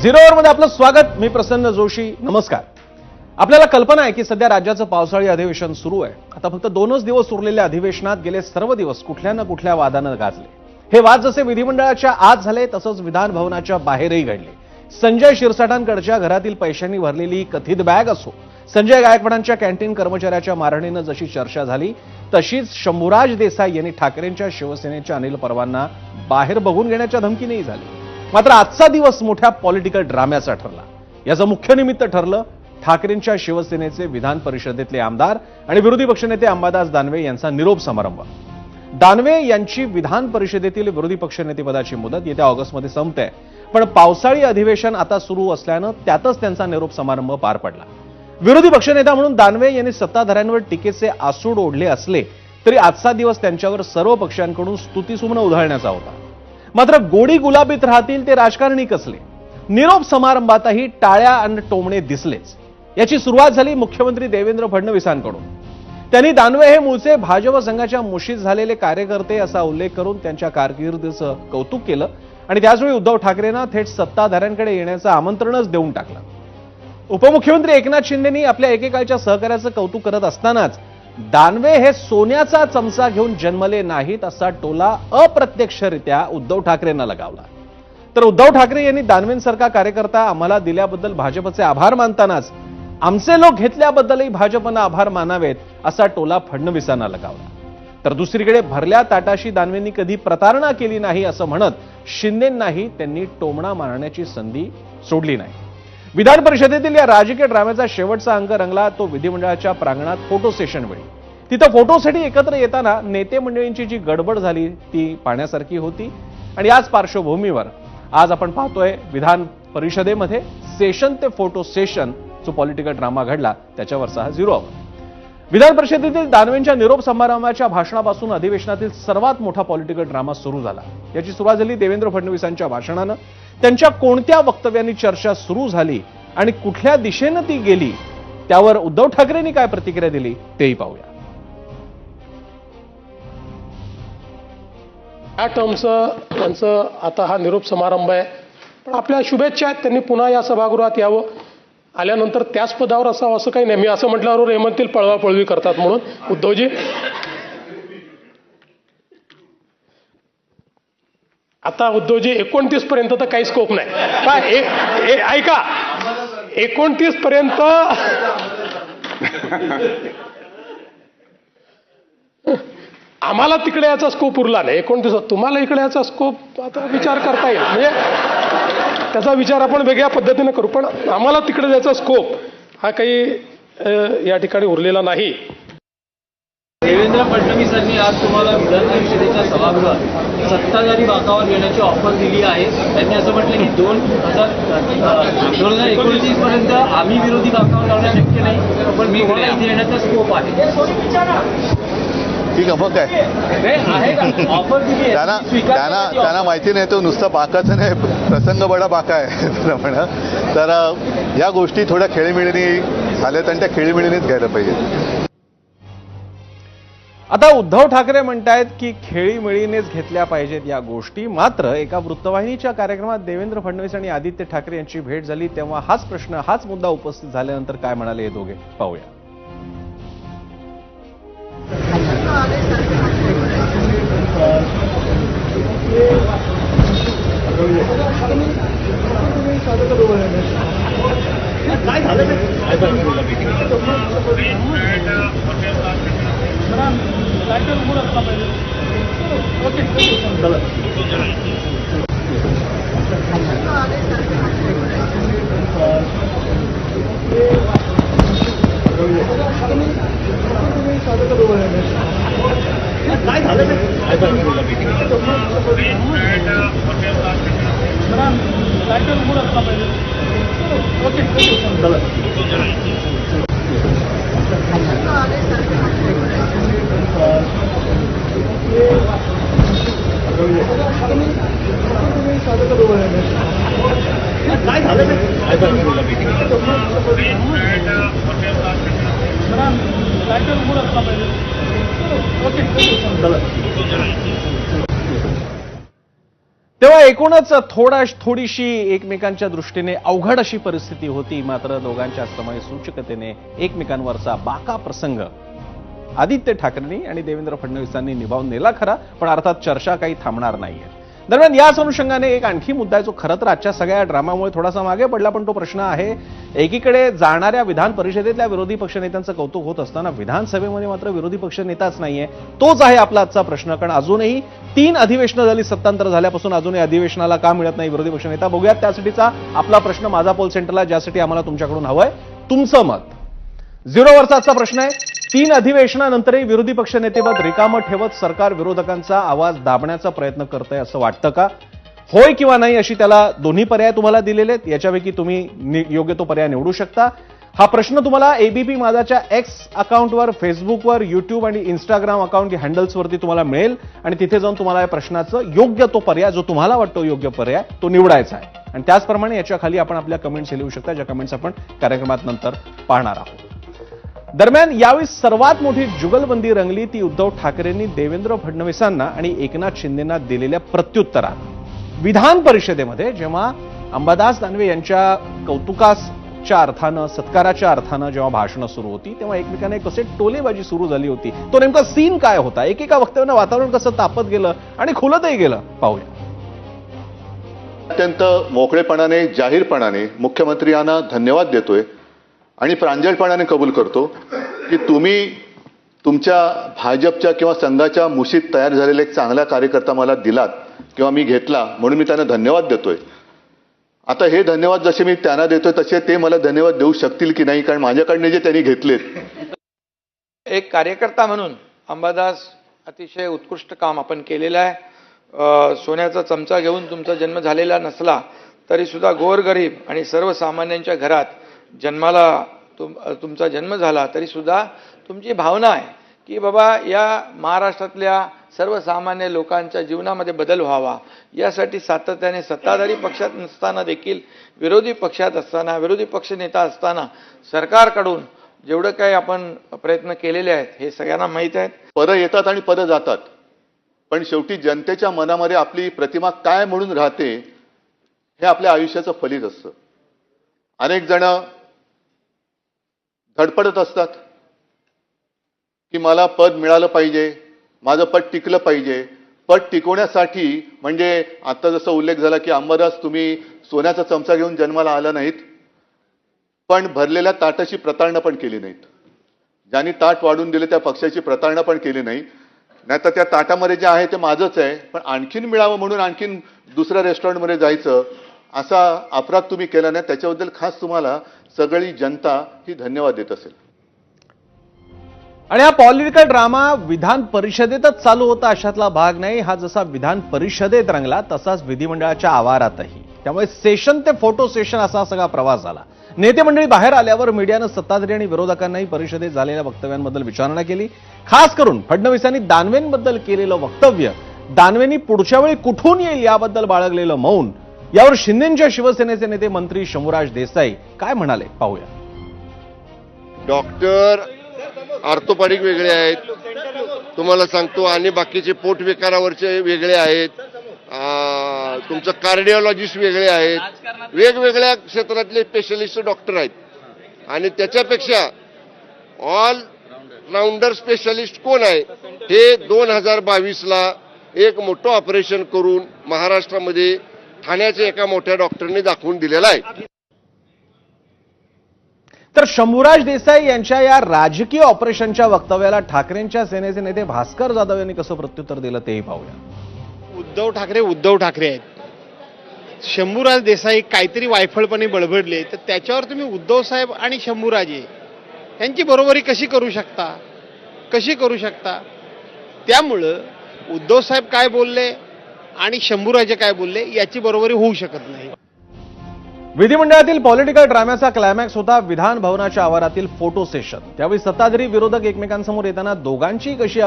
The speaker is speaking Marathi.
झिरो मध्ये आपलं स्वागत. मी प्रसन्न जोशी. नमस्कार. आपल्याला कल्पना आहे की सध्या राज्याचं पावसाळी अधिवेशन सुरू आहे. आता फक्त 2च दिवस उरलेल्या अधिवेशनात गेले सर्व दिवस कुठल्या ना कुठल्या वादानं गाजले. हे वाद जसे विधिमंडळाच्या आत झाले तसंच विधान भवनाच्या बाहेरही घडले. संजय शिरसाटांकडच्या घरातील पैशांनी भरलेली कथित बॅग असो, संजय गायकवाडांच्या कॅन्टीन कर्मचाऱ्याच्या मारहाणीनं जशी चर्चा झाली तशीच शंभूराज देसाई यांनी ठाकरेंच्या शिवसेनेच्या अनिल परवांना बाहेर बघून घेण्याच्या धमकीनेही झाली. मात्र आजचा दिवस मोठ्या पॉलिटिकल ड्राम्याचा ठरला. याचं मुख्य निमित्त ठरलं ठाकरेंच्या शिवसेनेचे विधान परिषदेतले आमदार आणि विरोधी पक्षनेते अंबादास दानवे यांचा निरोप समारंभ. दानवे यांची विधान परिषदेतील विरोधी पक्षनेतेपदाची मुदत येत्या ऑगस्टमध्ये संपते, पण पावसाळी अधिवेशन आता सुरू असल्यानं त्यातच त्यांचा निरोप समारंभ पार पडला. विरोधी पक्षनेता म्हणून दानवे यांनी सत्ताधाऱ्यांवर टीकेचे आसूड ओढले असले तरी आजचा दिवस त्यांच्यावर सर्व पक्षांकडून स्तुतीसुमनं उधळण्याचा होता. मात्र गोडी गुलाबीत राहतील ते राजकारणी कसले. निरोप समारंभातही टाळ्या आणि टोमणे दिसलेच. याची सुरुवात झाली मुख्यमंत्री देवेंद्र फडणवीसांकडून. त्यांनी दानवे हे मूळचे भाजप संघाच्या मुशीत झालेले कार्यकर्ते असा उल्लेख करून त्यांच्या कारकिर्दीचं कौतुक केलं आणि त्याचवेळी उद्धव ठाकरेंना थेट सत्ताधाऱ्यांकडे येण्याचं आमंत्रणच देऊन टाकलं. उपमुख्यमंत्री एकनाथ शिंदेंनी आपल्या एकेकाळच्या सहकार्याचं कौतुक करत असतानाच दानवे हे सोन्याचा चमचा घेऊन जन्मले नाहीत असा टोला अप्रत्यक्षरित्या उद्धव ठाकरेंना लगावला. तर उद्धव ठाकरे यांनी दानवेंसारखा कार्यकर्ता आम्हाला दिल्याबद्दल भाजपचे आभार मानतानाच आमचे लोक घेतल्याबद्दलही भाजपनं आभार मानावेत असा टोला फडणवीसांना लगावला. तर दुसरीकडे भरल्या ताटाशी दानवेंनी कधी प्रतारणा केली नाही असं म्हणत शिंदेंनाही त्यांनी टोमणा मारण्याची संधी सोडली नाही. विधान परिषदेतील या राजकीय ड्राम्याचा शेवटचा अंक रंगला तो विधिमंडळाच्या प्रांगणात फोटो सेशन वेळी. तिथं फोटोसाठी एकत्र येताना नेते मंडळींची जी गडबड झाली ती पाहण्यासारखी होती. आणि याच पार्श्वभूमीवर आज आपण पाहतोय विधान परिषदेमध्ये सेशन ते फोटो सेशन जो पॉलिटिकल ड्रामा घडला त्याच्यावरचा हा झिरो आवर. विधान परिषदेतील दानवेंच्या निरोप समारंभाच्या भाषणापासून अधिवेशनातील सर्वात मोठा पॉलिटिकल ड्रामा सुरू झाला. याची सुरुवात झाली देवेंद्र फडणवीसांच्या भाषणानं. त्यांच्या कोणत्या वक्तव्यांनी चर्चा सुरू झाली आणि कुठल्या दिशेनं ती गेली त्यावर उद्धव ठाकरेंनी काय प्रतिक्रिया दिली तेही पाहूया. या टर्मचं त्यांचं आता हा निरोप समारंभ आहे, पण आपल्या शुभेच्छा आहेत. त्यांनी पुन्हा या सभागृहात यावं, आल्यानंतर त्याच पदावर असावं असं काही नाही. मी असं म्हटल्यावर हे म्हणतील पळवापळवी करतात म्हणून. उद्धवजी, आता उद्धवजी 29 पर्यंत तर काही स्कोप नाही. काय ऐका, 29 पर्यंत आम्हाला तिकडे याचा स्कोप उरला नाही. 29 तुम्हाला इकडे याचा स्कोप आता विचार करता येईल, म्हणजे त्याचा विचार आपण वेगळ्या पद्धतीने करू, पण आम्हाला तिकडे याचा स्कोप हा काही या ठिकाणी उरलेला नाही. देवेंद्र फडणवीसांनी आज तुम्हाला विधान परिषदेच्या सभागृहात सत्ताधारी बाकावर घेण्याची ऑफर दिली आहे. त्यांनी असं म्हटलं की 2029 पर्यंत आम्ही विरोधी बाकावर लावणं शक्य नाही, पण मी तुम्हाला इथे येण्याचा स्कोप आहे. ठीक आहे, मग काय ऑफर दिली त्यांना माहिती नाही, तो नुसतं बाकाचं नाही, प्रसंग बडा बाका आहे म्हणा. तर या गोष्टी थोड्या खेळीमेळीने झाल्यात आणि त्या खेळीमेळीनेच घ्यायला पाहिजे. आता उद्धव ठाकरे म्हणतायत की खेळीमेळीनेच घेतल्या पाहिजेत या गोष्टी. मात्र एका वृत्तवाहिनीच्या कार्यक्रमात देवेंद्र फडणवीस आणि आदित्य ठाकरे यांची भेट झाली तेव्हा हाच प्रश्न, हाच मुद्दा उपस्थित झाल्यानंतर काय म्हणाले हे दोघे पाहूया. काय झालं तेव्हा एकूणच थोडीशी एकमेकांच्या दृष्टीने अवघड अशी परिस्थिती होती. मात्र दोघांच्या समय सूचकतेने एकमेकांवरचा बाका प्रसंग आदित्य ठाकरेंनी आणि देवेंद्र फडणवीसांनी निभावून नेला खरा, पण अर्थात चर्चा काही थांबणार नाहीये. दरम्यान याच अनुषंगाने एक आणखी मुद्दा आहे जो खरं तर आजच्या सगळ्या ड्रामामुळे थोडासा मागे पडला, पण तो प्रश्न आहे एकीकडे जाणाऱ्या विधान परिषदेतल्या विरोधी पक्षनेत्यांचं कौतुक होत असताना विधानसभेमध्ये मात्र विरोधी पक्षनेताच नाहीये. तोच आहे आपला आजचा प्रश्न. कारण अजूनही 3 अधिवेशनं झाली सत्तांतर झाल्यापासून, अजूनही अधिवेशनाला का मिळत नाही विरोधी पक्षनेता? बघूयात त्यासाठीचा आपला प्रश्न माझा पोल सेंटरला, ज्यासाठी आम्हाला तुमच्याकडून हवंय तुमचं मत. 0वरचा आजचा प्रश्न आहे, 3 अधिवेशनानंतरही विरोधी पक्षनेतेपद रिकामं ठेवत सरकार विरोधकांचा आवाज दाबण्याचा प्रयत्न करतंय असं वाटतं का? होय किंवा नाही अशी त्याला दोन्ही पर्याय तुम्हाला दिलेले आहेत. याच्यापैकी तुम्ही योग्य तो पर्याय निवडू शकता. हा प्रश्न तुम्हाला एबीपी माझाच्या एक्स अकाउंटवर, फेसबुकवर, युट्यूब आणि इंस्टाग्राम अकाउंट हँडल्सवरती तुम्हाला मिळेल आणि तिथे जाऊन तुम्हाला या प्रश्नाचं योग्य तो पर्याय, जो तुम्हाला वाटतो योग्य पर्याय, तो निवडायचा आहे. आणि त्याचप्रमाणे याच्या खाली आपण आपल्या कमेंट्स लिहू शकता, ज्या कमेंट्स आपण कार्यक्रमात नंतर पाहणार आहोत. दरम्यान यावेळी सर्वात मोठी जुगलबंदी रंगली ती उद्धव ठाकरेंनी देवेंद्र फडणवीसांना आणि एकनाथ शिंदेंना दिलेल्या प्रत्युत्तरात. विधान परिषदेमध्ये जेव्हा अंबादास दानवे यांच्या कौतुकाच्या अर्थानं, सत्काराच्या अर्थानं जेव्हा भाषणं सुरू होती, तेव्हा एकमेकांना कसे टोलेबाजी सुरू झाली होती. तो नेमका सीन काय होता? एकेका वक्तव्यानं वातावरण कसं तापत गेलं आणि खुलतही गेलं, पाहूया. अत्यंत मोकळेपणाने, जाहीरपणाने मुख्यमंत्र्यांना धन्यवाद देतोय आणि प्रांजळपणाने कबूल करतो की तुम्ही तुमच्या भाजपच्या किंवा संघाच्या मुशीत तयार झालेला एक चांगला कार्यकर्ता मला दिलात किंवा मी घेतला, म्हणून मी त्यांना धन्यवाद देतोय. आता हे धन्यवाद जसे मी त्यांना देतोय तसे ते मला धन्यवाद देऊ शकतील की नाही, कारण माझ्याकडनं जे त्यांनी घेतलेत. एक कार्यकर्ता म्हणून अंबादास अतिशय उत्कृष्ट काम आपण केलेलं आहे. सोन्याचा चमचा घेऊन तुमचा जन्म झालेला नसला तरी सुद्धा गोरगरीब आणि सर्वसामान्यांच्या घरात जन्माला तुमचा जन्म झाला तरी सुद्धा तुमची भावना आहे की बाबा या महाराष्ट्रातल्या सर्वसामान्य लोकांच्या जीवनामध्ये बदल व्हावा, यासाठी सातत्याने सत्ताधारी पक्षात नसताना देखील विरोधी पक्षात असताना, विरोधी पक्षनेता असताना सरकारकडून जेवढं काही आपण प्रयत्न केलेले आहेत हे सगळ्यांना माहीत आहेत. पदं येतात आणि पदं जातात, पण शेवटी जनतेच्या मनामध्ये आपली प्रतिमा काय म्हणून राहते हे आपल्या आयुष्याचं फलित असतं. अनेक जण धडपडत असतात की मला पद मिळालं पाहिजे, माझं पद टिकलं पाहिजे. पद टिकवण्यासाठी म्हणजे आता जसा उल्लेख झाला की अंबादास तुम्ही सोन्याचा चमचा घेऊन जन्माला आला नाहीत, पण भरलेल्या ताटाची प्रतारणा पण केली नाहीत. ज्यांनी ताट वाढून दिले त्या पक्षाची प्रतारणा पण केली नाही. नाहीतर त्या ताटामध्ये जे आहे ते माझंच आहे, पण आणखीन मिळावं म्हणून आणखीन दुसऱ्या रेस्टॉरंटमध्ये जायचं, असा अपराध तुम्ही केला नाही. त्याच्याबद्दल खास तुम्हाला सगळी जनता ही धन्यवाद देत असेल. आणि हा पॉलिटिकल ड्रामा विधान परिषदेतच चालू होता अशातला भाग नाही. हा जसा विधान परिषदेत रंगला तसाच विधिमंडळाच्या आवारातही. त्यामुळे सेशन ते फोटो सेशन असा सगळा प्रवास झाला. नेते मंडळी बाहेर आल्यावर मीडियानं सत्ताधारी आणि विरोधकांनाही परिषदेत झालेल्या वक्तव्यांबद्दल विचारणा केली. खास करून फडणवीसांनी दानवेंबद्दल केलेलं वक्तव्य, दानवेंनी पुढच्या वेळी कुठून येईल याबद्दल बाळगलेलं मौन, यावर शिंदेंच्या शिवसेनेचे नेते मंत्री शंभूराज देसाई काय म्हणाले, पाहूया. डॉक्टर ऑर्थोपेडिक वेगळे आहेत, तुम्हाला सांगतो, आणि बाकीचे पोट विकारावरचे वेगळे आहेत, तुमचं कार्डिओलॉजिस्ट वेगळे आहेत, वेगवेगळ्या क्षेत्रातले स्पेशलिस्ट डॉक्टर आहेत. आणि त्याच्यापेक्षा ऑल राऊंडर स्पेशलिस्ट कोण आहे हे 2022ला एक मोठं ऑपरेशन करून महाराष्ट्रामध्ये ठाण्याच्या एका मोठ्या डॉक्टरने दाखवून दिलेला आहे. तर शंभूराज देसाई यांच्या या राजकीय ऑपरेशनच्या वक्तव्याला ठाकरेंच्या सेनेचे नेते भास्कर जाधव यांनी कसं प्रत्युत्तर दिलं तेही पाहूया. उद्धव ठाकरे आहेत. शंभूराज देसाई काहीतरी वायफळपणे बडबडले तर त्याच्यावर तुम्ही उद्धव साहेब आणि शंभूराजे यांची बरोबरी कशी करू शकता? त्यामुळं उद्धव साहेब काय बोलले आणि शंभूराजे काय बोलले याची बरोबरी होऊ शकत नाही. विधिमंडळातील पॉलिटिकल ड्राम्याचा क्लायमॅक्स होता विधान भवनाच्या आवारातील फोटो सेशन. त्यावेळी सत्ताधारी विरोधक एकमेकांसमोर येताना दोघांची कशी